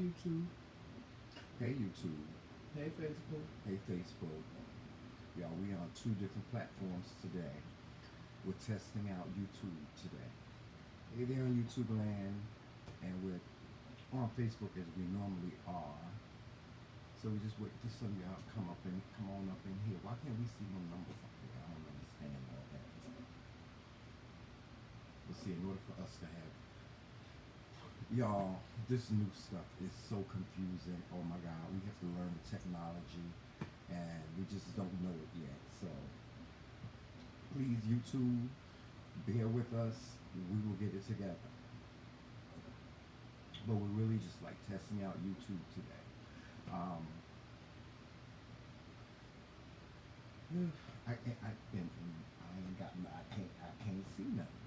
YouTube. Hey YouTube. Hey Facebook. Hey Facebook. Y'all, we are on two different platforms today. We're testing out YouTube today. Hey there on YouTube land, and we're on Facebook as we normally are. So we just wait for some of y'all to come on up in here. Why can't we see no numbers up there? I don't understand all that. But see, in order for us to have y'all, this new stuff is so confusing. Oh my God, we have to learn the technology, and we just don't know it yet. So please, YouTube, bear with us. We will get it together. But we're really just like testing out YouTube today. I can't see nothing.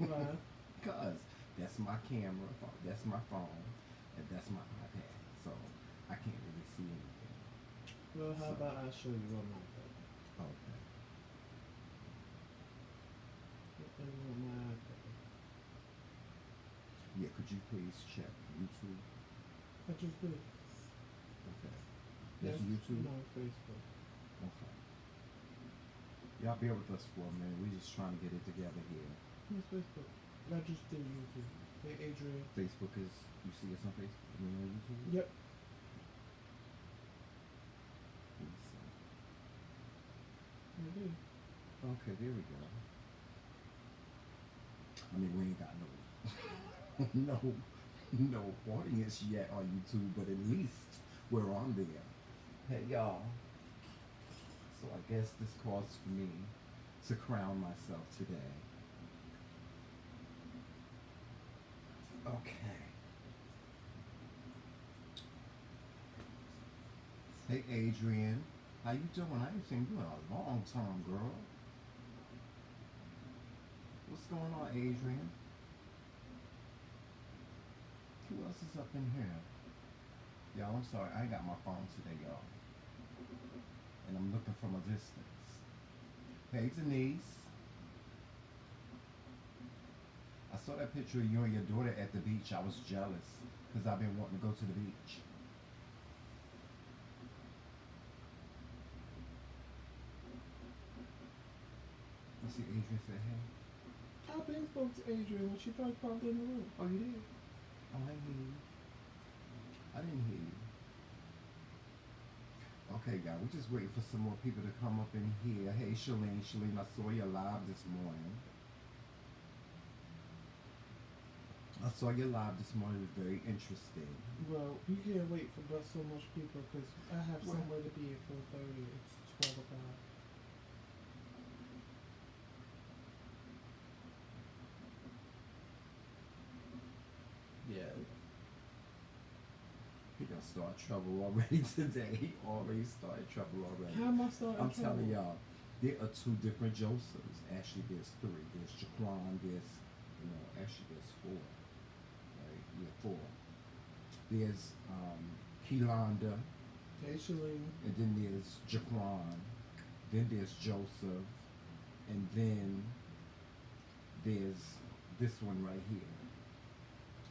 Right. Cause that's my camera, that's my phone, and that's my iPad. So I can't really see anything. Well, how So, about I show you on my iPad? okay. On my iPad. Yeah, could you please check YouTube? I just did. Okay. That's YouTube? No, Facebook. Okay. Y'all bear with us for a minute. We're just trying to get it together here. It's Facebook. I just did YouTube. Hey, Adrian. Facebook is, you see us on Facebook? I mean on YouTube? Yep. Let me see. I did. Okay, there we go. I mean, we ain't got no, no audience yet on YouTube, but at least we're on there. Hey, y'all. So I guess this calls for me to crown myself today. Okay. Hey, Adrian. How you doing? I ain't seen you in a long time, girl. What's going on, Adrian? Who else is up in here? Y'all, I'm sorry. I ain't got my phone today, y'all. And I'm looking from a distance. Hey, Denise. I saw that picture of you and your daughter at the beach. I was jealous because I've been wanting to go to the beach. Let's see, Adrian said, hey. I been spoke to Adrian when she first popped in the room. Oh, you did? Oh, I didn't hear you. I didn't hear you. Okay, guys, we're just waiting for some more people to come up in here. Hey, Shalene, I saw you live this morning. I saw you live this morning. It was very interesting. Well, you can't wait for but so much people because I have somewhere to be at 4:30. It's 12 o'clock. Yeah. He gonna start trouble already today. He already started trouble already. How am I starting I'm trouble? telling y'all, there are two different Josephs. Actually, there's three. There's Jaquan, actually there's four. Right? Yeah, four. There's Kelonda, Hey, Shalene. and then there's Jaquan, then there's Joseph, and then there's this one right here,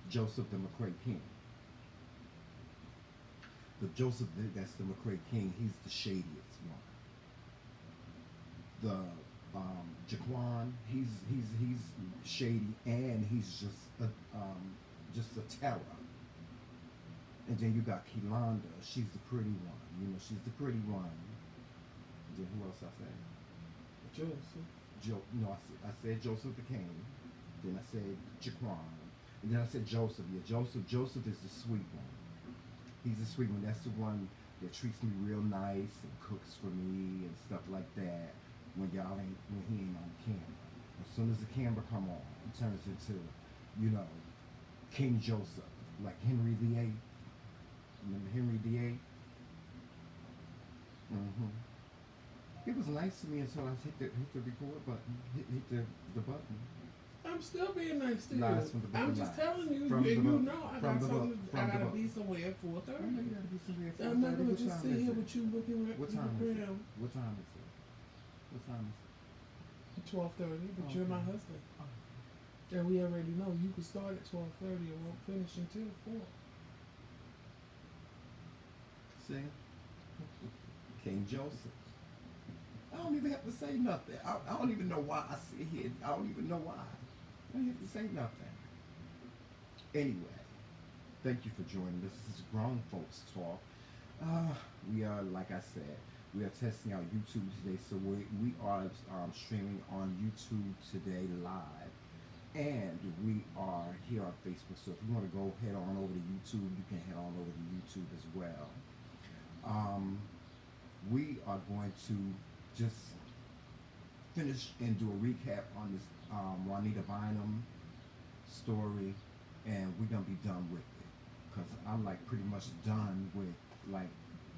Joseph the McCray King. The Joseph that's the McCray King, he's the shadiest one. The Jaquan, he's shady, and he's just a terror. And then you got Kelonda, she's the pretty one. She's the pretty one. And then who else I said? Joseph. No, I said Joseph the King. Then I said Jaquan. And then I said Joseph. Yeah, Joseph is the sweet one. He's the sweet one. That's the one that treats me real nice and cooks for me and stuff like that when he ain't on camera. As soon as the camera come on, he turns into, King Joseph, like Henry VIII. Remember Henry VIII? It was nice to me until I hit the record button, hit the button. I'm still being nice to Lies you. from the book I'm of just lies. telling you, From and the you book. know I From got the book. something. From I the gotta book. be somewhere at 4:30. I know you gotta be somewhere at 4:30. I'm not gonna What just time sit is here it? with you looking at What the time is it? ground. What time is it? What time is it? 12:30, but Okay. you're my husband. Oh. And we already know you can start at 12:30 and won't finish until 4. See? King Joseph. I don't even have to say nothing. I don't even know why I sit here. I don't even know why. I don't have to say nothing. Anyway, thank you for joining us. This is Grown Folks Talk. We are, like I said, we are testing out YouTube today. So we are streaming on YouTube today live. And we are here on Facebook. So if you want to go head on over to YouTube, you can head on over to YouTube as well. We are going to just finish and do a recap on this Juanita Bynum story, and we're gonna be done with it because I'm like pretty much done with like.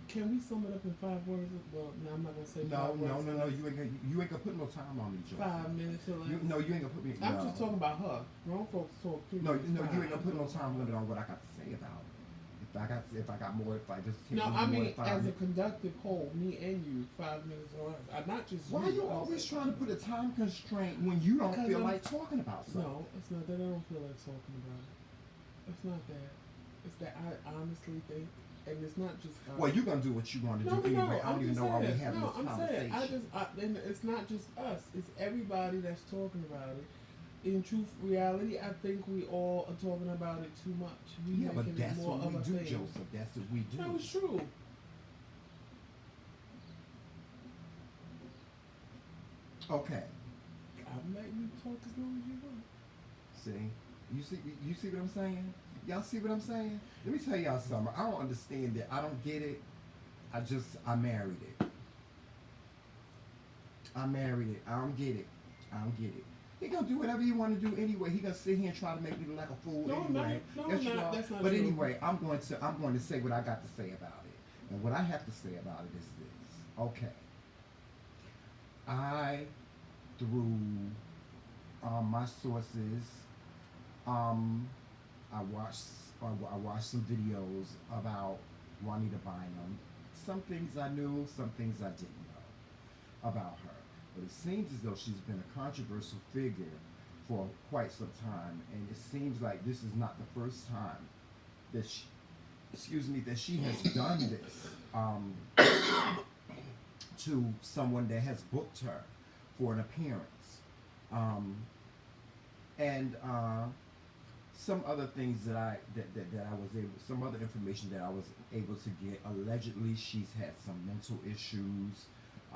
Can we sum it up in 5 words? Well, no, I'm not gonna say No, 5 words. no. You ain't gonna put no time on me, Joe. 5 minutes or less. You ain't gonna put me. I'm just talking about her. Grown folks talk too. No, you ain't gonna put no time limit on what I got to say about it. If I got more, if I just take no, more I mean than 5 as minutes. a conductive whole, me and you, 5 minutes or less. I'm not just. Why are you always trying to put a time constraint when you don't feel like talking about something? No, it's not that I don't feel like talking about it. It's not that. It's that I honestly think, and it's not just. Well, you're gonna do what you want to do anyway. I don't even know why we having this conversation. And it's not just us. It's everybody that's talking about it. In truth, reality, I think we all are talking about it too much. Yeah, but that's what we do, Joseph. That's what we do. That was true. Okay. I'm letting you talk as long as you want. See, you see what I'm saying? Y'all see what I'm saying? Let me tell y'all something. I don't understand it. I don't get it. I married it. I married it. I don't get it. I don't get it. He gonna do whatever he want to do anyway. He gonna sit here and try to make me look like a fool anyway. That's not but true. anyway, I'm going to say what I got to say about it. And what I have to say about it is this. Okay. Through my sources, I watched some videos about Juanita Bynum. Some things I knew, some things I didn't know about her. But it seems as though she's been a controversial figure for quite some time, and it seems like this is not the first time that she has done this to someone that has booked her for an appearance, and some other things some other information that I was able to get. Allegedly, she's had some mental issues.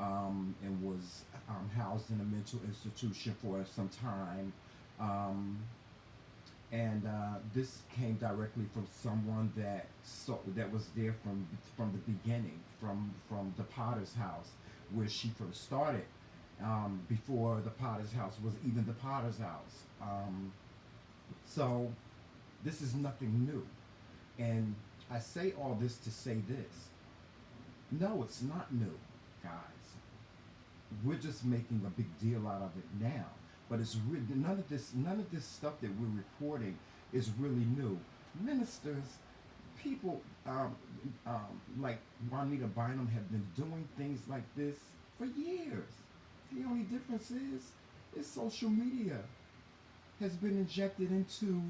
And was housed in a mental institution for some time, and this came directly from someone that was there from the beginning, from the Potter's house, where she first started, before the Potter's house was even the Potter's house. So this is nothing new, and I say all this to say this: no, it's not new, guys. We're just making a big deal out of it now, but it's really none of this stuff that we're reporting is really new. Ministers, people like Juanita Bynum have been doing things like this for years. The only difference is social media has been injected into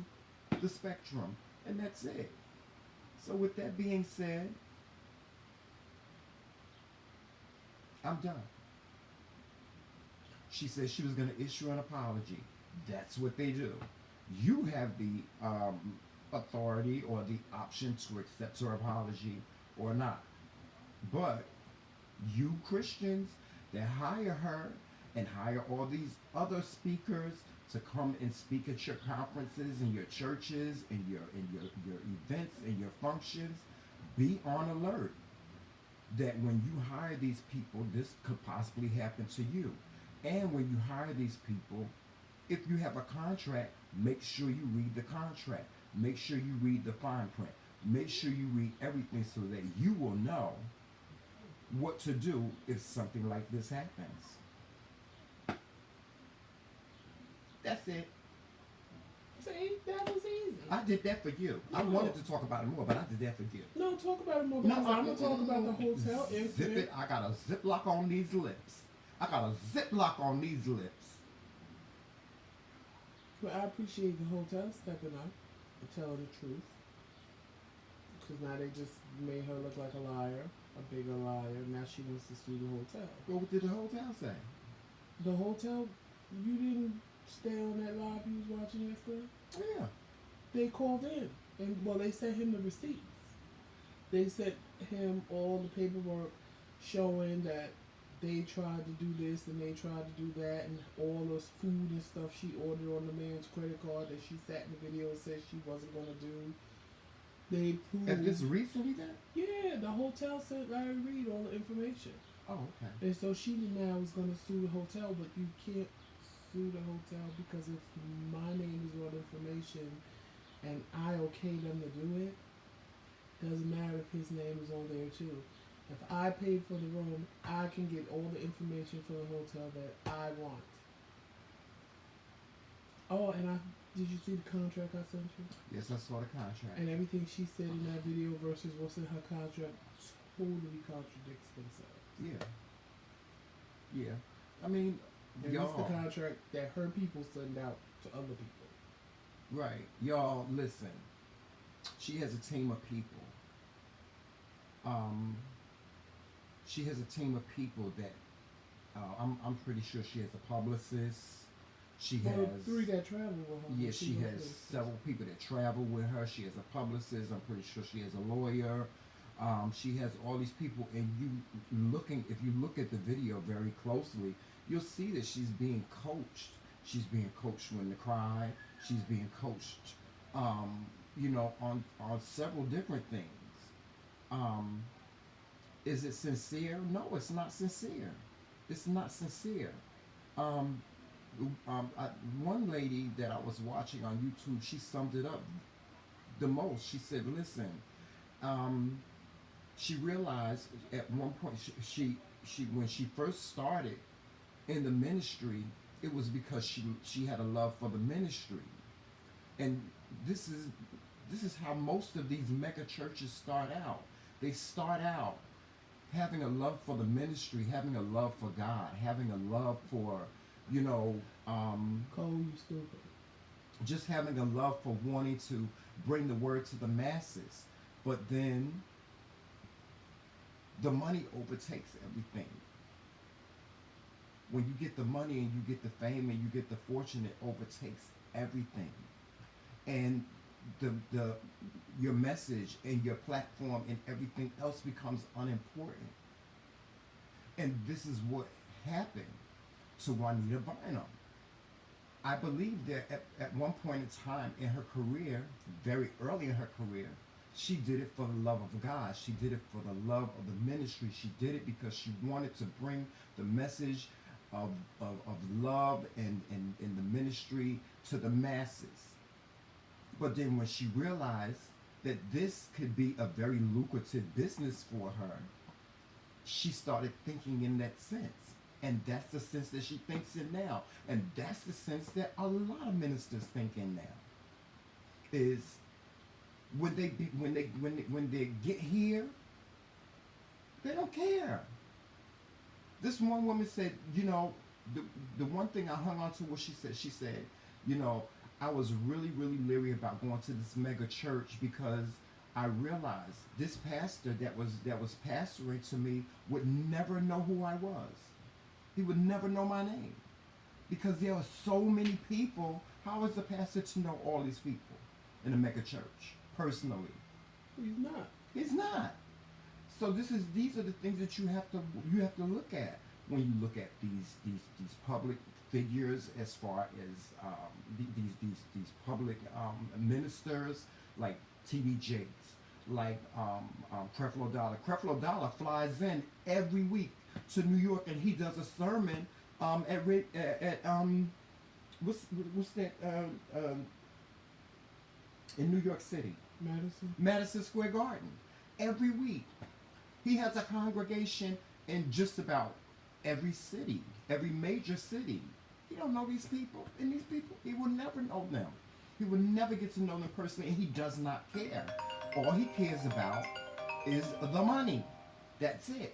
the spectrum, and that's it. So with that being said, I'm done. She said she was going to issue an apology. That's what they do. You have the authority or the option to accept her apology or not. But you Christians that hire her and hire all these other speakers to come and speak at your conferences and your churches and your events and your functions, be on alert that when you hire these people, this could possibly happen to you. And when you hire these people, if you have a contract, make sure you read the contract. Make sure you read the fine print. Make sure you read everything so that you will know what to do if something like this happens. That's it. See, that was easy. I did that for you. No. I wanted to talk about it more, but I did that for you. No, talk about it more because I'm going to talk about the hotel incident. Zip it. I got a ziplock on these lips. But I appreciate the hotel stepping up and telling the truth. because now they just made her look like a liar, a bigger liar. Now she wants to sue the hotel. Well, what did the hotel say? The hotel, you didn't stay on that live you was watching yesterday? Yeah. They called in, and well, they sent him the receipts. They sent him all the paperwork showing that they tried to do this and they tried to do that, and all this food and stuff she ordered on the man's credit card that she sat in the video and said she wasn't gonna do. They proved. And this recently then? Yeah, the hotel sent Larry Reid all the information. Oh, okay. And so she now is gonna sue the hotel, but you can't sue the hotel because if my name is on information and I okay them to do it, doesn't matter if his name is on there too. If I paid for the room, I can get all the information for the hotel that I want. Oh, and did you see the contract I sent you? Yes, I saw the contract. And everything she said in that video versus what's in her contract totally contradicts themselves. Yeah. Yeah. I mean, And it's the contract that her people send out to other people. Right. Y'all, listen. She has a team of people. She has a team of people that I'm pretty sure she has a publicist. She has 3 that travel with her. Yeah, she has several people that travel with her. She has a publicist. I'm pretty sure she has a lawyer. She has all these people, and if you look at the video very closely, you'll see that she's being coached. She's being coached when to cry. She's being coached, on several different things. Is it sincere? No, it's not sincere. It's not sincere. One lady that I was watching on YouTube, she summed it up the most. She said, listen, she realized at one point, she when she first started in the ministry, it was because she had a love for the ministry. And this is how most of these mega churches start out. They start out having a love for the ministry, having a love for God, having a love for, Cole, you stupid. Just having a love for wanting to bring the word to the masses. But then the money overtakes everything. When you get the money and you get the fame and you get the fortune, it overtakes everything. And your message and your platform and everything else becomes unimportant. And this is what happened to Juanita Bynum. I believe that at one point in time in her career, very early in her career, she did it for the love of God. She did it for the love of the ministry. She did it because she wanted to bring the message of love and the ministry to the masses. But then when she realized that this could be a very lucrative business for her, she started thinking in that sense. And that's the sense that she thinks in now. And that's the sense that a lot of ministers think in now. Is when they get here, they don't care. This one woman said, the one thing I hung on to was she said, I was really, really leery about going to this mega church because I realized this pastor that was pastoring to me would never know who I was. He would never know my name. Because there are so many people. How is the pastor to know all these people in a mega church personally? He's not. He's not. So these are the things that you have to look at when you look at these public figures, as far as these public ministers like T.D. Jakes, like Creflo Dollar. Creflo Dollar flies in every week to New York and he does a sermon at what's that in New York City? Madison Square Garden. Every week. He has a congregation in just about every city, every major city. He don't know these people, and these people, he will never know them. He will never get to know them personally, and he does not care. All he cares about is the money. That's it.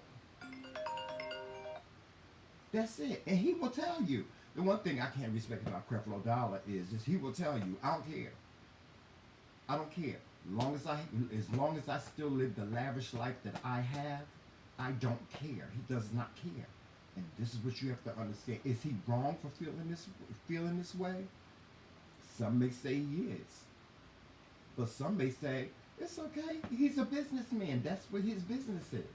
That's it. And he will tell you. The one thing I can't respect about Creflo Dollar is he will tell you, I don't care. I don't care. As long as I still live the lavish life that I have, I don't care. He does not care. And this is what you have to understand. Is he wrong for feeling this way? Some may say he is. But some may say, it's okay. He's a businessman. That's what his business is.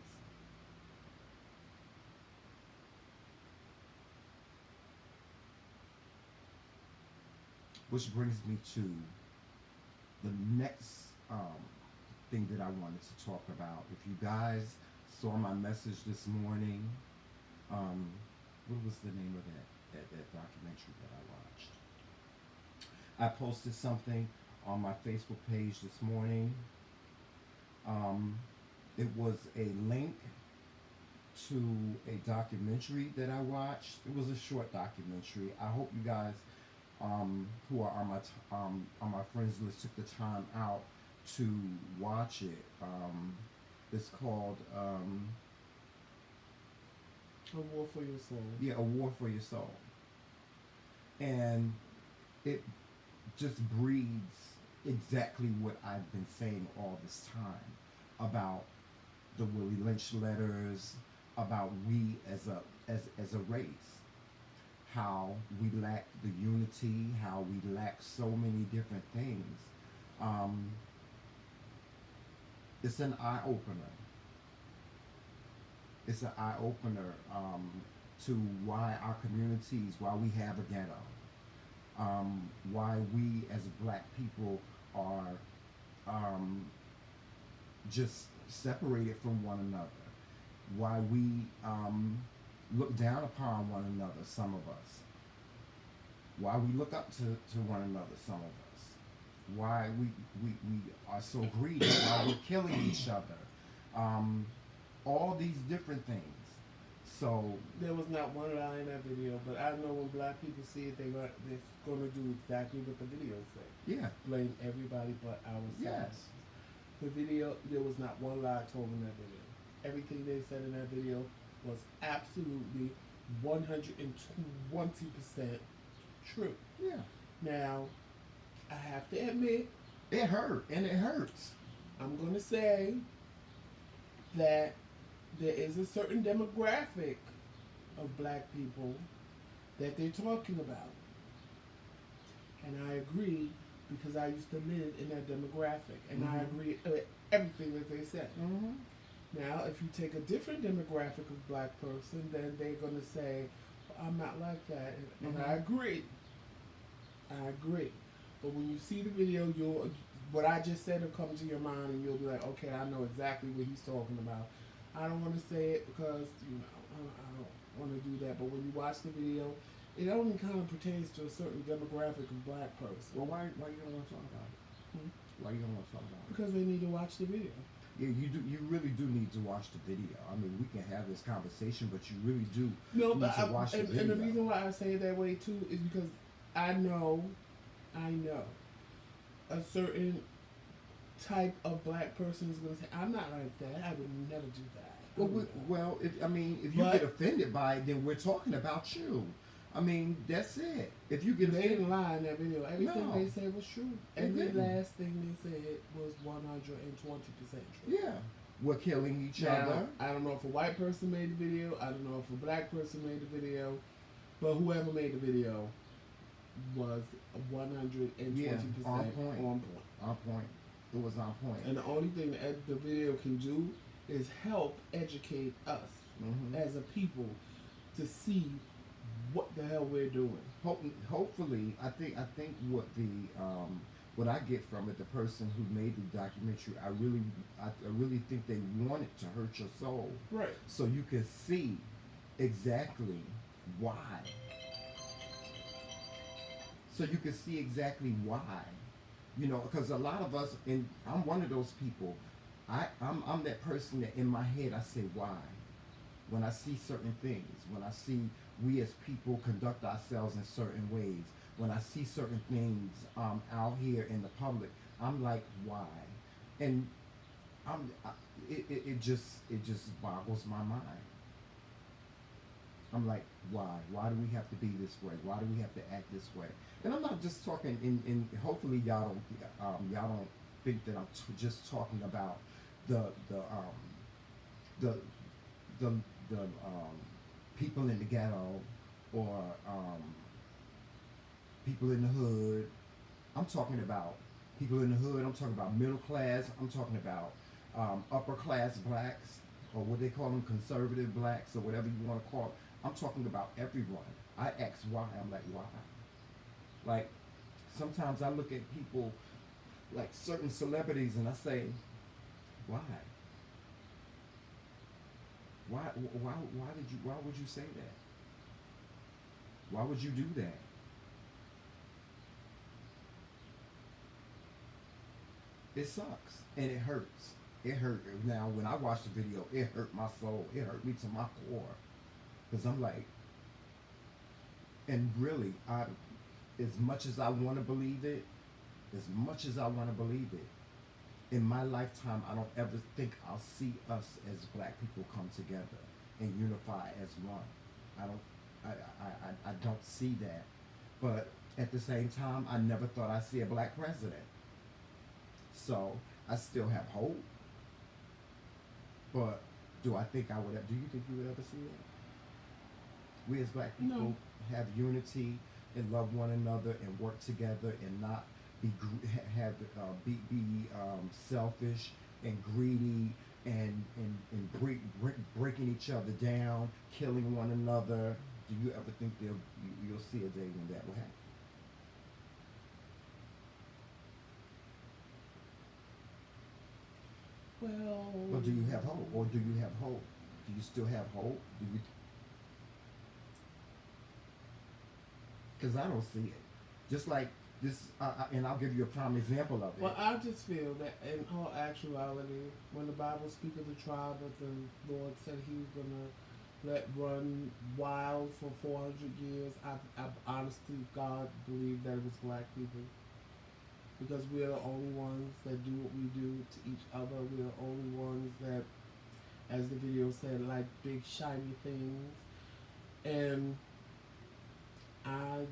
Which brings me to the next thing that I wanted to talk about. If you guys saw my message this morning, what was the name of that documentary that I watched? I posted something on my Facebook page this morning. It was a link to a documentary that I watched. It was a short documentary. I hope you guys who are on my friends list took the time out to watch it. It's called A War for Your Soul. Yeah, A War for Your Soul. And it just breeds exactly what I've been saying all this time about the Willie Lynch letters, about we as a race, how we lack the unity, how we lack so many different things. It's an eye opener. It's an eye opener to why our communities, why we have a ghetto, why we as black people are just separated from one another, why we look down upon one another, some of us, why we look up to one another, some of us, why we are so greedy, why we're killing each other, all these different things. So there was not one lie in that video, but I know when black people see it, they're going to do exactly what the video said. Yeah. Blame everybody but ourselves. Yes. The video, there was not one lie told in that video. Everything they said in that video was absolutely 120% true. Yeah. Now, I have to admit, it hurt, and it hurts. I'm going to say that there is a certain demographic of black people that they're talking about. And I agree because I used to live in that demographic. And I agree with everything that they said. Now, if you take a different demographic of black person, then they're going to say, well, I'm not like that. And I agree. I agree. But when you see the video, what I just said will come to your mind and you'll be like, okay, I know exactly what he's talking about. I don't want to say it because, I don't want to do that. But when you watch the video, it only kind of pertains to a certain demographic of black person. Well, why you don't want to talk about it? Why you don't want to talk about it? Because they need to watch the video. Yeah, you do. You really do need to watch the video. I mean, we can have this conversation, but you really do need to watch the video. And the reason why I say it that way too is because I know a certain type of black person is going to say, I'm not like that. I would never do that. If you get offended by it, then we're talking about you. I mean, that's it. If you get offended, they didn't lie in that video. Everything they said was true. Every last thing they said was 120% true. Yeah. We're killing each other. I don't know if a white person made the video. I don't know if a black person made the video. But whoever made the video was 120% on point. On point. It was on point. And the only thing that the video can do is help educate us as a people to see what the hell we're doing. Hopefully, I think what I get from it, the person who made the documentary, I really think they wanted to hurt your soul, right? So you can see exactly why. So you can see exactly why, because a lot of us, and I'm one of those people. I'm that person that in my head I say why. When I see certain things, when I see we as people conduct ourselves in certain ways, when I see certain things out here in the public, I'm like, why? And it just boggles my mind. I'm like, why? Why do we have to be this way? Why do we have to act this way? And I'm not just talking in hopefully y'all don't think that I'm just talking about the the um, the the people in the ghetto or people in the hood. I'm talking about people in the hood. I'm talking about middle class. I'm talking about upper class blacks, or what they call them, conservative blacks, or whatever you want to call it. I'm talking about everyone. I ask why. I'm like, why? Like, sometimes I look at people, like certain celebrities, and I say, why? Why would you say that? Why would you do that? It sucks and it hurts. It hurt. Now when I watched the video, it hurt my soul. It hurt me to my core. Because I'm like, and really, as much as I want to believe it, as much as I want to believe it, in my lifetime, I don't ever think I'll see us as black people come together and unify as one. I don't, I don't see that. But at the same time, I never thought I'd see a black president. So I still have hope. But do I think I would? Do you think you would ever see that? We as black people No. have unity and love one another and work together and not be selfish and greedy and breaking each other down, killing one another. Do you ever think you'll see a day when that will happen? Well. Or do you have hope? Or do you have hope? Do you still have hope? Do you? Because I don't see it. Just like this, and I'll give you a prime example of it. Well, I just feel that in all actuality, when the Bible speaks of the tribe that the Lord said He was gonna let run wild for 400 years, I honestly, God, believe that it was black people. Because we're the only ones that do what we do to each other. We're the only ones that, as the video said, like big shiny things. And I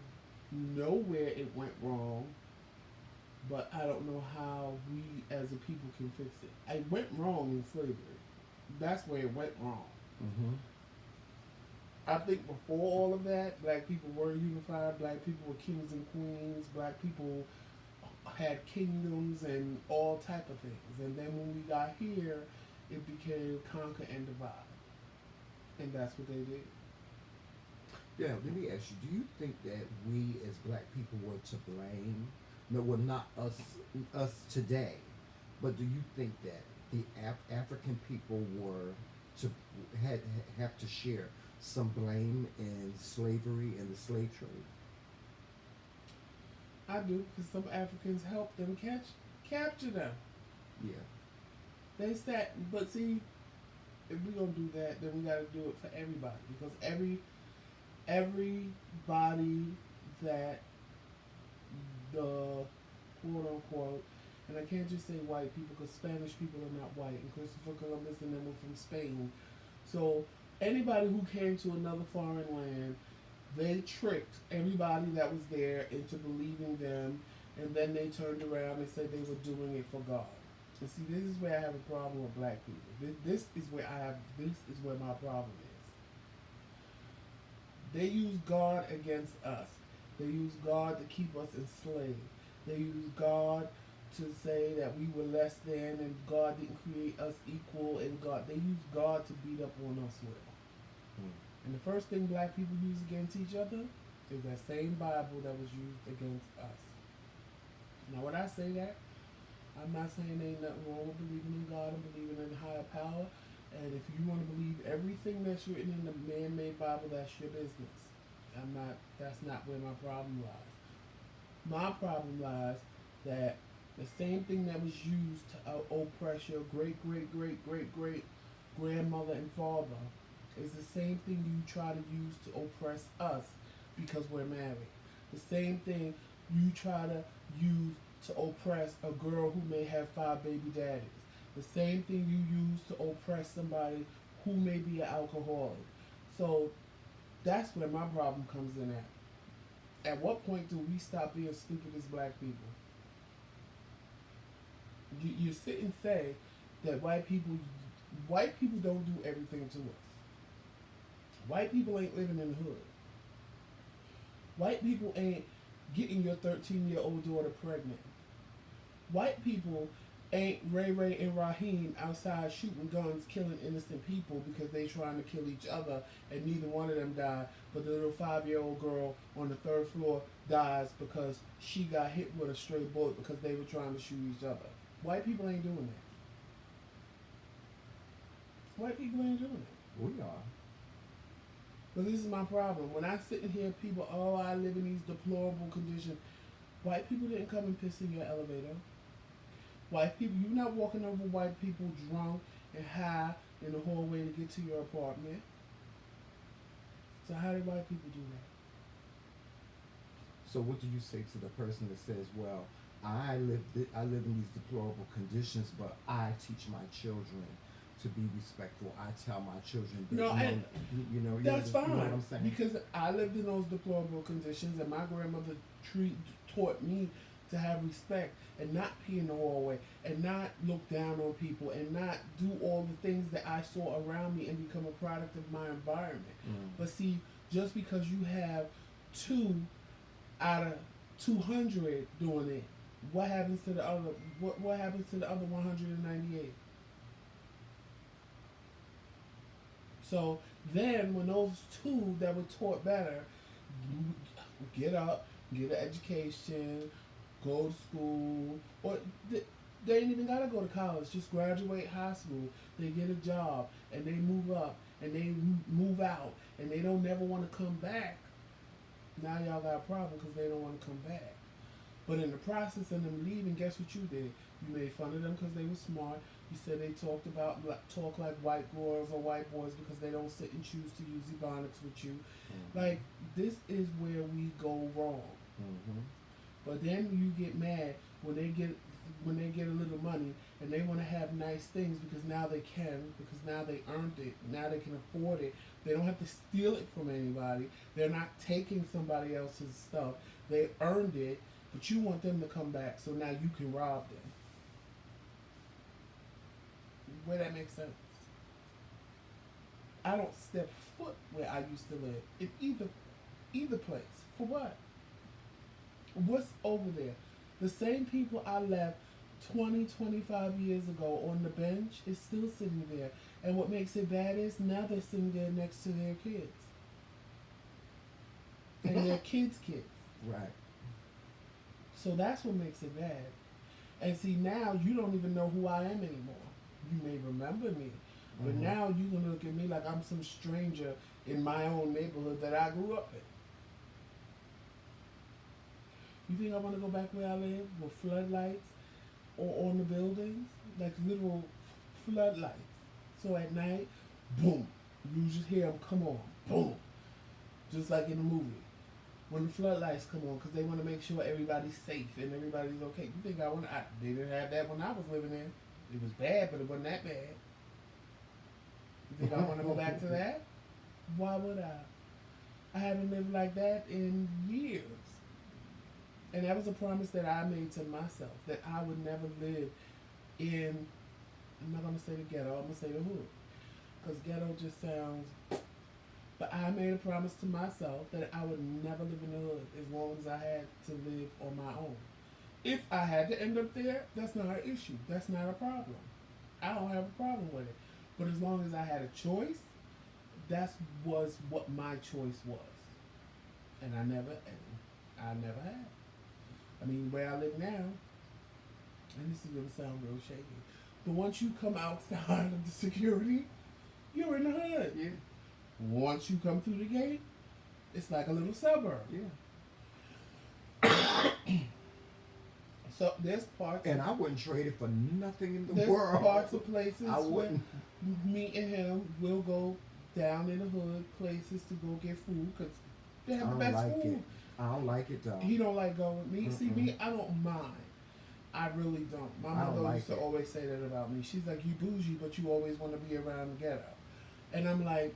know where it went wrong, but I don't know how we as a people can fix it. It went wrong in slavery. That's where it went wrong. Mm-hmm. I think before all of that, black people were unified. Black people were kings and queens. Black people had kingdoms and all type of things. And then when we got here, it became conquer and divide. And that's what they did. Yeah, let me ask you, do you think that we as black people were to blame? No, well, not us today, but do you think that the African people were to have to share some blame in slavery and the slave trade? I do, because some Africans helped them capture them. Yeah. They sat, but see, if we're gonna do that, then we gotta do it for everybody, because everybody that the quote unquote, and I can't just say white people, because Spanish people are not white, and Christopher Columbus and them were from Spain. So anybody who came to another foreign land, they tricked everybody that was there into believing them, and then they turned around and said they were doing it for God. And see, this is where I have a problem with black people. This is where my problem is. They use God against us. They use God to keep us enslaved. They use God to say that we were less than and God didn't create us equal, and they use God to beat up on us with. And the first thing black people use against each other is that same Bible that was used against us. Now when I say that, I'm not saying there ain't nothing wrong with believing in God and believing in higher power. And if you want to believe everything that's written in the man-made Bible, that's your business. That's not where my problem lies. My problem lies that the same thing that was used to oppress your great grandmother and father is the same thing you try to use to oppress us because we're married. The same thing you try to use to oppress a girl who may have 5 baby daddies. The same thing you use to oppress somebody who may be an alcoholic. So that's where my problem comes in at. At what point do we stop being stupid as black people? You sit and say that white people don't do everything to us. White people ain't living in the hood. White people ain't getting your 13-year-old daughter pregnant. White people ain't Ray Ray and Raheem outside shooting guns, killing innocent people because they trying to kill each other and neither one of them died, but the little 5-year-old girl on the 3rd floor dies because she got hit with a stray bullet because they were trying to shoot each other. White people ain't doing that. White people ain't doing that. We are. But this is my problem. When I sit and hear people, oh, I live in these deplorable conditions. White people didn't come and piss in your elevator. White people, you're not walking over white people drunk and high in the hallway to get to your apartment. So how did white people do that? So what do you say to the person that says, well, I live in these deplorable conditions, but I teach my children to be respectful. I tell my children that, that's fine. You know what I'm saying? Because I lived in those deplorable conditions, and my grandmother taught me to have respect and not pee in the hallway and not look down on people and not do all the things that I saw around me and become a product of my environment. But see, just because you have 2 out of 200 doing it, what happens to the other? What happens to the other 198? So then, when those 2 that were taught better get up, get an education, go to school, or they ain't even gotta go to college. Just graduate high school. They get a job and they move up and they move out and they don't never want to come back. Now y'all got a problem because they don't want to come back. But in the process of them leaving, guess what you did? You made fun of them because they were smart. You said they talk like white girls or white boys because they don't sit and choose to use Ebonics with you. Like, this is where we go wrong. But then you get mad when they get a little money and they want to have nice things because now they can, because now they earned it, now they can afford it. They don't have to steal it from anybody. They're not taking somebody else's stuff. They earned it, but you want them to come back, so now you can rob them. Where that makes sense? I don't step foot where I used to live in either place. For what? What's over there? The same people I left 20, 25 years ago on the bench is still sitting there. And what makes it bad is now they're sitting there next to their kids. And their kids' kids. Right. So that's what makes it bad. And see, now you don't even know who I am anymore. You may remember me, but now you're going to look at me like I'm some stranger in my own neighborhood that I grew up in. You think I want to go back where I live with floodlights or on the buildings? Like literal floodlights. So at night, boom, you just hear them come on, boom. Just like in a movie. When the floodlights come on, because they want to make sure everybody's safe and everybody's okay. You think they didn't have that when I was living there. It was bad, but it wasn't that bad. You think I want to go back to that? Why would I? I haven't lived like that in years. And that was a promise that I made to myself, that I would never live in, I'm not going to say the ghetto, I'm going to say the hood. Because ghetto just sounds, but I made a promise to myself that I would never live in the hood as long as I had to live on my own. If I had to end up there, that's not an issue. That's not a problem. I don't have a problem with it. But as long as I had a choice, that was what my choice was. And I never had. I mean, where I live now, and this is going to sound real shaky, but once you come outside of the security, you're in the hood. Yeah. Once you come through the gate, it's like a little suburb. Yeah. So there's parts. And I wouldn't trade it for nothing in the there's world. There's parts of places I wouldn't. where me and him will go down in the hood places to go get food because they have the best food. I don't like it though. He don't like going with me. See, me, I don't mind. I really don't. My mother used to always say that about me. She's like, you bougie, but you always want to be around the ghetto. And I'm like,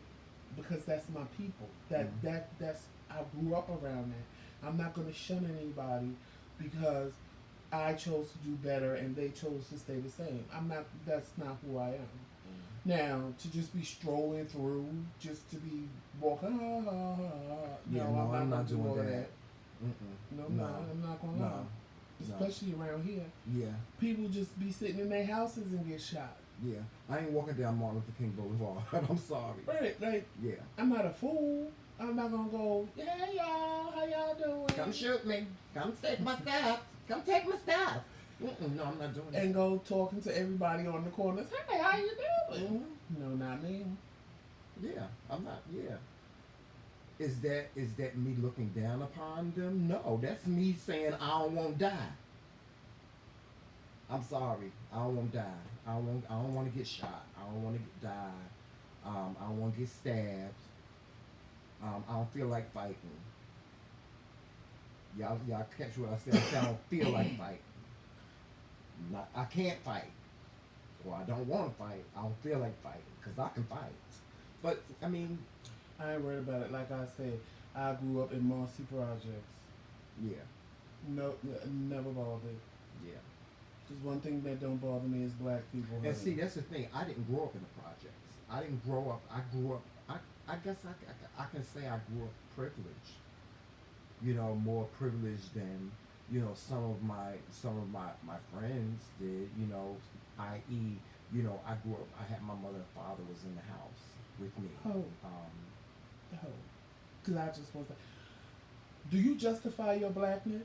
because that's my people. That's I grew up around that. I'm not going to shun anybody because I chose to do better and they chose to stay the same. I'm not. That's not who I am. Now to just be strolling through, just to be walking. Yeah, No, no, I'm not gonna do doing all of that. that. No, I'm No, not. I'm not gonna no, lie. Especially around here, yeah, people just be sitting in their houses and get shot. yeah. I ain't walking down Martin Luther King Boulevard. I'm sorry. Right? Like Yeah. I'm not a fool. I'm not gonna go. Yeah, y'all. How y'all doing? Come shoot me. Come take my stuff. Come take my stuff. No, I'm not doing that. And go talking to everybody on the corners. Hey, how you doing? Mhm. No, not me. Yeah, I'm not. Yeah. Is that me looking down upon them? No, that's me saying I don't want to die. I'm sorry, I don't want to die. I don't want to get shot. I don't want to die. I don't want to get stabbed. I don't feel like fighting. Y'all catch what I said? I said I don't feel like fighting. I can't fight, or I don't want to fight. I don't feel like fighting because I can fight. But I mean, I ain't worried about it. Like I said, I grew up in Marcy projects. yeah, No, never bothered. yeah. Just one thing that don't bother me is black people. And see, that's the thing. I didn't grow up in the projects. I didn't grow up. I grew up. I guess I can say I grew up privileged. You know, more privileged than some of my friends did. You know, i.e., I grew up. I had my mother and father was in the house with me. Oh. Because I just want to. Do you justify your blackness?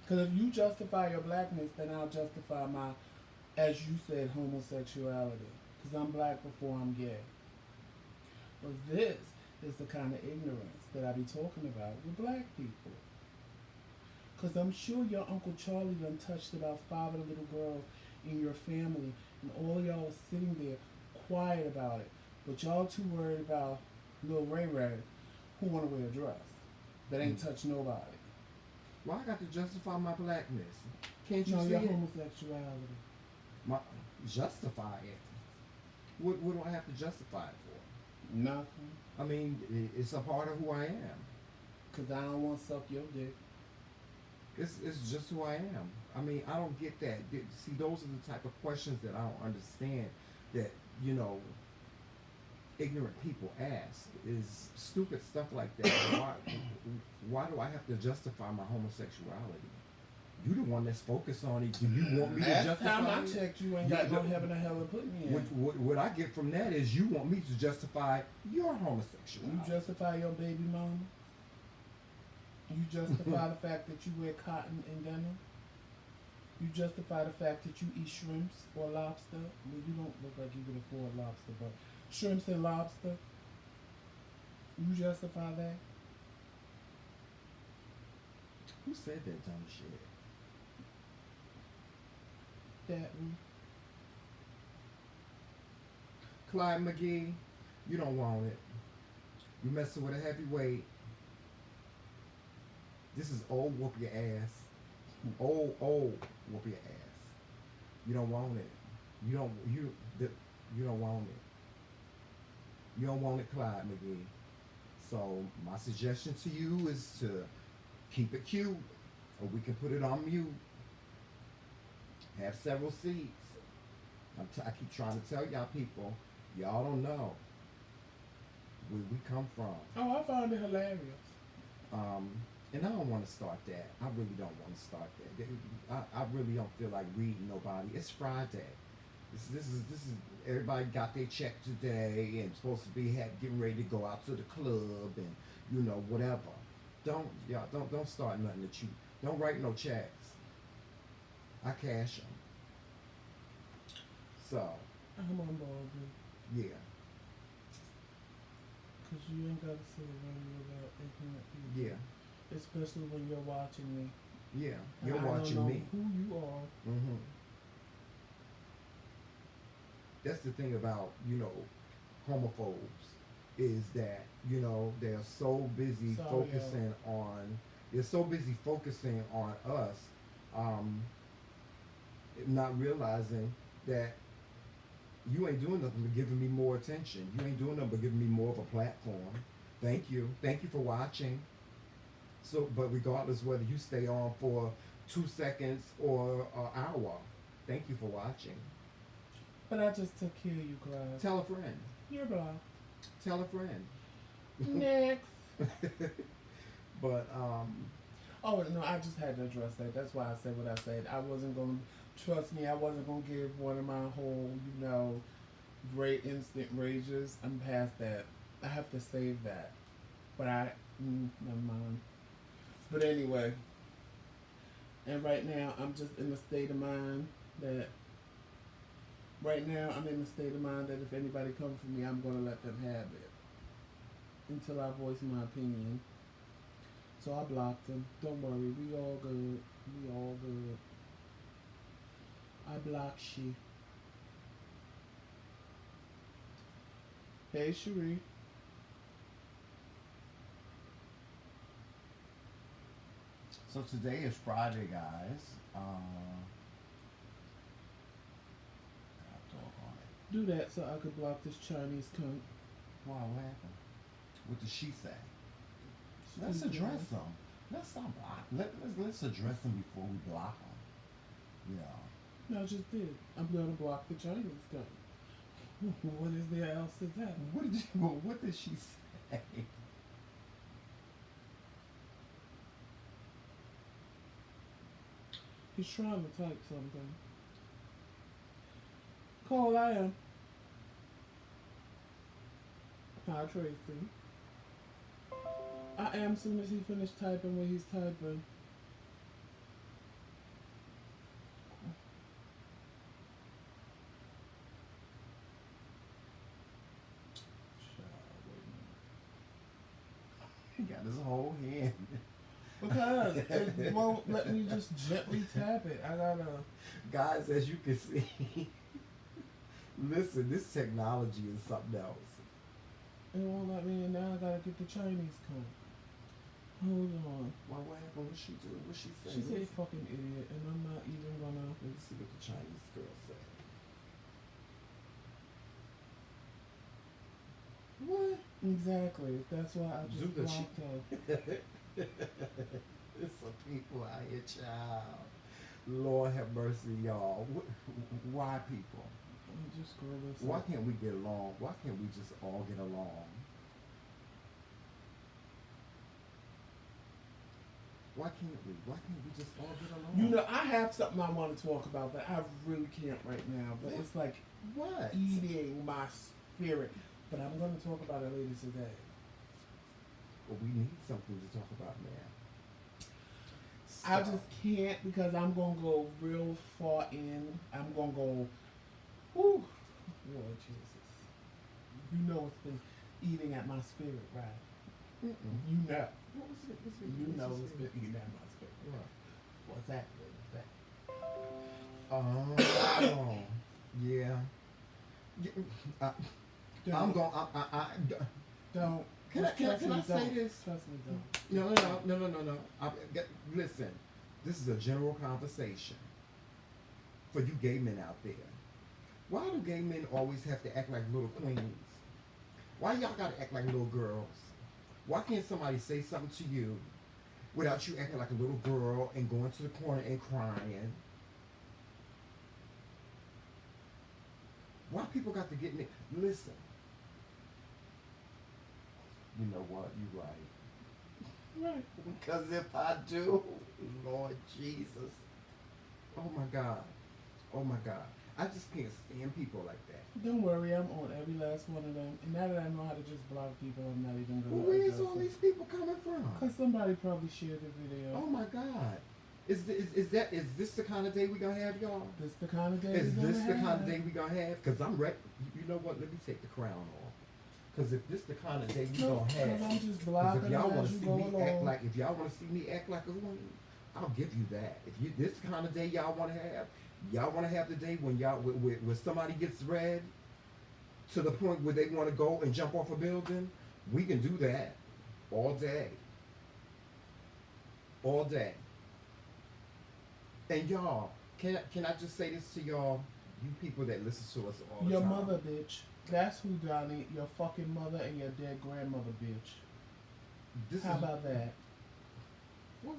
Because if you justify your blackness, then I'll justify my, as you said, homosexuality. Because I'm black before I'm gay. But this is the kind of ignorance that I be talking about with black people. Because I'm sure your Uncle Charlie done touched about 5 of the little girls in your family, and all y'all was sitting there quiet about it. But y'all too worried about Lil Ray Ray, who want to wear a dress, that ain't touch nobody. Well, I got to justify my blackness. Can't you No, see your it? homosexuality. Justify it. What do I have to justify it for? Nothing. I mean, it's a part of who I am. Because I don't want to suck your dick. It's just who I am. I mean, I don't get that. See, those are the type of questions that I don't understand that, ignorant people ask. Is stupid stuff like that. Why do I have to justify my homosexuality? You the one that's focused on it. Do you want me to justify it? Last time I checked, you ain't got no heaven or hell to put me in. What I get from that is you want me to justify your homosexuality. You justify your baby mama. You justify the fact that you wear cotton and denim. You justify the fact that you eat shrimps or lobster. Well, you don't look like you could afford lobster, but shrimps and lobster. You justify that? Who said that dumb shit? That Clyde McGee, you don't want it. You messing with a heavyweight. This is old whoop your ass. Old whoop your ass. You don't want it. You don't want it. You don't want it, Clyde McGee. So my suggestion to you is to keep it cute, or we can put it on mute. Have several seats. I keep trying to tell y'all people, y'all don't know where we come from. Oh, I found it hilarious. And I don't want to start that. I really don't want to start that. I really don't feel like reading nobody. It's Friday. This is everybody got their check today and supposed to be getting ready to go out to the club and whatever. Don't start nothing that you don't write no checks. I cash them. So I'm on board, yeah. because you ain't got to sit around about ignorant people. Yeah. Especially when you're watching me. Yeah. And You're I watching don't know me. who you are. Mm-hmm. That's the thing about, homophobes is that, they're so busy focusing on us, not realizing that you ain't doing nothing but giving me more attention. You ain't doing nothing but giving me more of a platform. Thank you. Thank you for watching. So, but regardless whether you stay on for 2 seconds or an hour. Thank you for watching. But I just took care of you, Clive. Tell a friend. You're blocked. Tell a friend. Next. But Oh no, I just had to address that. That's why I said what I said. I wasn't going to, trust me, I wasn't going to give one of my whole, great instant rages. I'm past that. I have to save that. But never mind. But anyway, and right now I'm just in the state of mind that, if anybody comes for me, I'm going to let them have it. Until I voice my opinion. So I blocked him. Don't worry, we all good. We all good. I blocked she. Hey, Cherie. so today is Friday, guys. Doggone it. Do that so I could block this Chinese cunt. Wow, what happened? What did she say? Let's address them. Let's not block. Let's address them before we block them. Yeah. No, I just did. I'm gonna block the Chinese cunt. What is there else to tell? What did she say? He's trying to type something. Cole, I am. Hi, Tracy. I am soon as he finished typing what he's typing. He got his whole hand. Because it won't let me just gently tap it. I gotta. Guys, as you can see, listen, this technology is something else. It won't let me, and now I gotta get the Chinese code. Hold on. Well, what happened? What she do? What she say? She said fucking idiot, and I'm not even gonna. Let me see what the Chinese girl said. What? Exactly. That's why I just blocked her. There's some people out here, child. Lord have mercy, y'all. Why people? Just scroll this. Why up. can't we get along? Why can't we just all get along? Why can't we? Why can't we just all get along? I have something I want to talk about, but I really can't right now. But What? it's like What? eating my spirit. But I'm going to talk about it later today. Well, we need something to talk about now. I just can't because I'm going to go real far in. I'm going to go, whew, Lord Jesus. You know it's been eating at my spirit, right? Mm-mm. You know. What was it? You know it's been eating at my spirit. What? What's that? Oh, yeah. I'm going. Don't. Can I say this? Trust me, don't. No. Listen, this is a general conversation for you gay men out there. Why do gay men always have to act like little queens? Why y'all gotta act like little girls? Why can't somebody say something to you without you acting like a little girl and going to the corner and crying? Why people got to get in it? Listen. You know what? You're right. Right. Because if I do, Lord Jesus. Oh my God. Oh my God. I just can't stand people like that. Don't worry, I'm on every last one of them. And now that I know how to just block people, I'm not even going to. Well, where's all these people coming from? Because somebody probably shared the video. Oh my God. Is this the kind of day we gonna have, y'all? This the kind of day Is we this gonna the have. kind of day we gonna have? Because I'm ready. You know what? Let me take the crown off. Because if this the kind of day we No, gonna have, I'm just 'cause blocking if y'all them want as to you see go me along. act like, if y'all want to see me act like a queen, I'll give you that. If you this kind of day y'all want to have, y'all want to have the day when y'all when somebody gets red to the point where they want to go and jump off a building, we can do that all day. All day. And y'all, can I just say this to y'all, you people that listen to us all the Your time. mother, bitch. That's who, Donnie. Your fucking mother and your dead grandmother, bitch. This How is, about that? What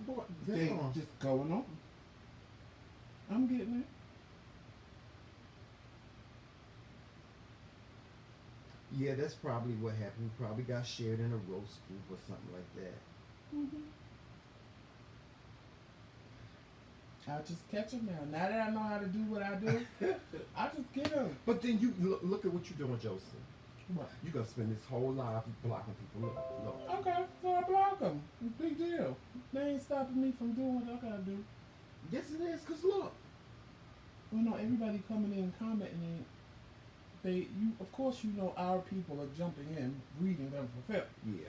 Boy, They damn. just going on. I'm getting it. Yeah, that's probably what happened. We probably got shared in a roast group or something like that. Hmm. I just catch them now. Now that I know how to do what I do, I just get them. But then you look at what you're doing, Joseph. What? You're gonna spend this whole life blocking people. Look. Okay, so I block them. Big deal. They ain't stopping me from doing what I gotta do. Yes, it is. Cause look. Well, no, everybody coming in and commenting, you of course you know our people are jumping in, reading them for Phil. Yeah.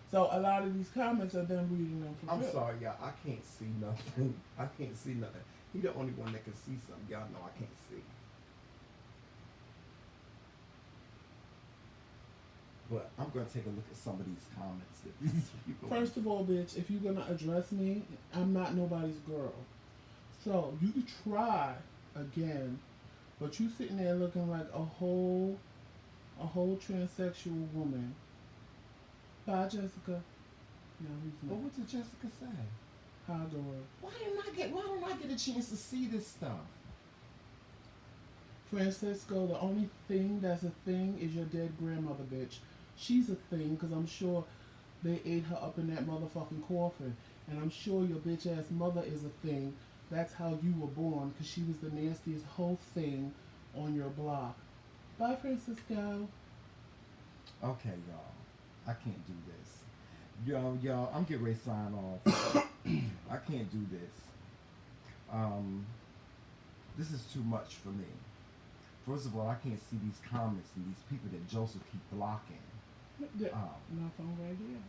So a lot of these comments are them reading them for I'm Phil. sorry, y'all. I can't see nothing. I can't see nothing. He the only one that can see something. Y'all know I can't see. But I'm gonna take a look at some of these comments that these people. First of all, bitch, if you're gonna address me, I'm not nobody's girl. So you could try again, but you sitting there looking like a whole transsexual woman. Bye, Jessica. No, he's But not. what did Jessica say? Hi, girl. Why don't I get a chance to see this stuff? Francisco, the only thing that's a thing is your dead grandmother, bitch. She's a thing because I'm sure they ate her up in that motherfucking coffin. And I'm sure your bitch ass mother is a thing. That's how you were born because she was the nastiest whole thing on your block. Bye, Francisco. Okay, y'all. I can't do this. Y'all, I'm getting ready to sign off. I can't do this. This is too much for me. First of all, I can't see these comments and these people that Joseph keep blocking. Yeah, my phone right here.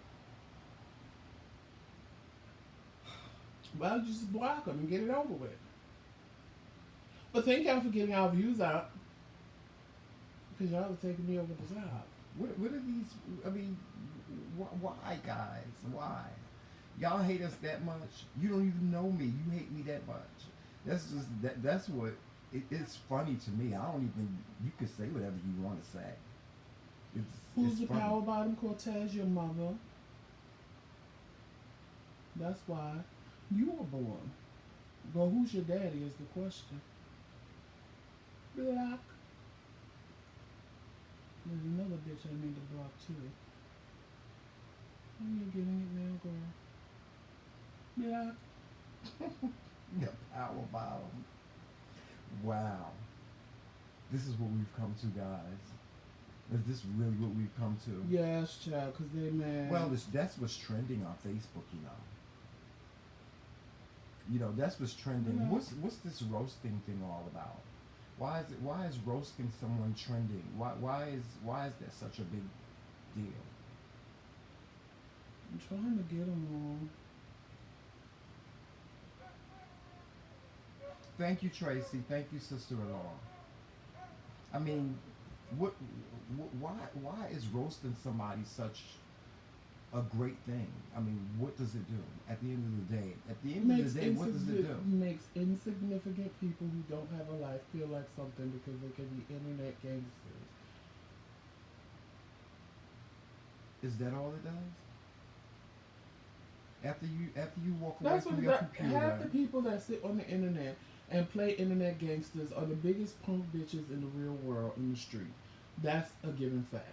Well, just block them and get it over with. But thank y'all for getting our views out. Because y'all are taking me over the top. What are these? I mean, why, guys? Why? Y'all hate us that much? You don't even know me. You hate me that much. That's just that's what it's funny to me. I don't even. You can say whatever you want to say. Who's it's the funny. power bottom Cortez? Your mother. That's why you were born. But who's your daddy is the question. Block. There's another bitch I need to block too. Oh, you're getting it now, girl. Block. The power bottom. Wow. This is what we've come to, guys. Is this really what we've come to? Yes, child, because they mad. Well, that's what's trending on Facebook, you know. You know, that's what's trending. Yeah. What's this roasting thing all about? Why is roasting someone trending? Why is that such a big deal? I'm trying to get them on. Thank you, Tracy. Thank you, sister-in-law. I mean, why is roasting somebody such a great thing? I mean, what does it do at the end of the day? At the end of the day, what does it do? Makes insignificant people who don't have a life feel like something because they can be internet gangsters. Is that all it does? After you walk away That's from what your half computer, the people that sit on the internet and play internet gangsters are the biggest punk bitches in the real world in the street. That's a given fact.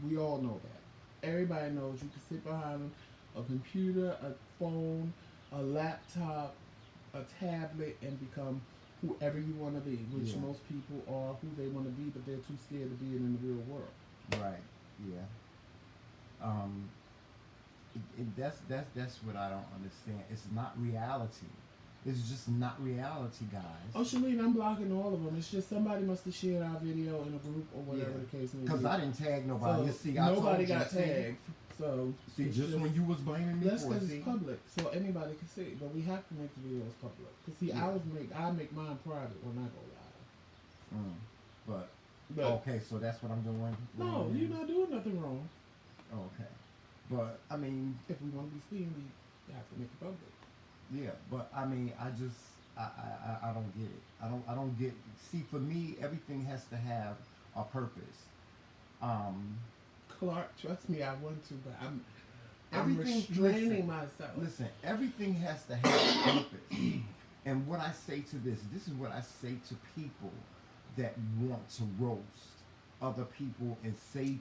We all know that. Everybody knows you can sit behind a computer, a phone, a laptop, a tablet, and become whoever you want to be, which Yeah. most people are who they want to be, but they're too scared to be in the real world. right? Yeah. That's what I don't understand. It's not reality. It's just not reality, guys. Oh, Shalene, I'm blocking all of them. It's just somebody must have shared our video in a group or whatever Yeah. the case may be. Because I didn't tag nobody. So See, I nobody told you, got see? tagged. So See, it's just when you was blaming me that's for it, because see? it's public, so anybody can see. But we have to make the videos public. Cause see, Yeah. I make mine private when I go live. But But okay, so that's what I'm doing. no, wrong you're then? not doing nothing wrong. Okay, but I mean, If we want to be seen, we have to make it public. yeah, but I mean, I don't get it. I don't get. See, for me, everything has to have a purpose. Clark, trust me, I want to, but I'm restraining listen, myself. Listen, everything has to have a purpose. And what I say to this is what I say to people that want to roast other people and say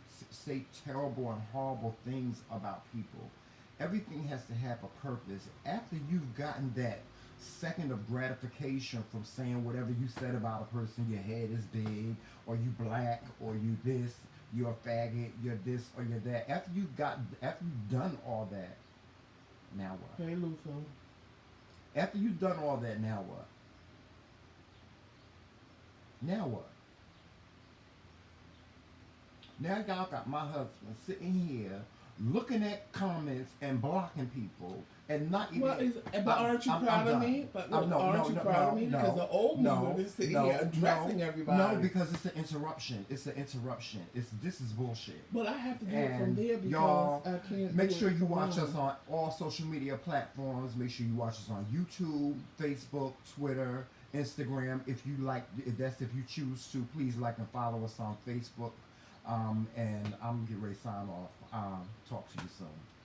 terrible and horrible things about people. Everything has to have a purpose. After you've gotten that second of gratification from saying whatever you said about a person, your head is big, or you black, or you this, you're a faggot, you're this or you're that. After you've done all that, now what? Hey, Luther. After you've done all that, now what? Now what? Now y'all got my husband sitting here looking at comments and blocking people and not even. Well, but aren't you proud of me? But look, aren't you proud of me? Because the old me is sitting here addressing everybody. No, because it's an interruption. It's an interruption. This is bullshit. But I have to do it from there because y'all, I can't. Make sure you watch us on all social media platforms. Make sure you watch us on YouTube, Facebook, Twitter, Instagram. If you choose to, please like and follow us on Facebook. And I'm gonna get ready to sign off. Talk to you soon.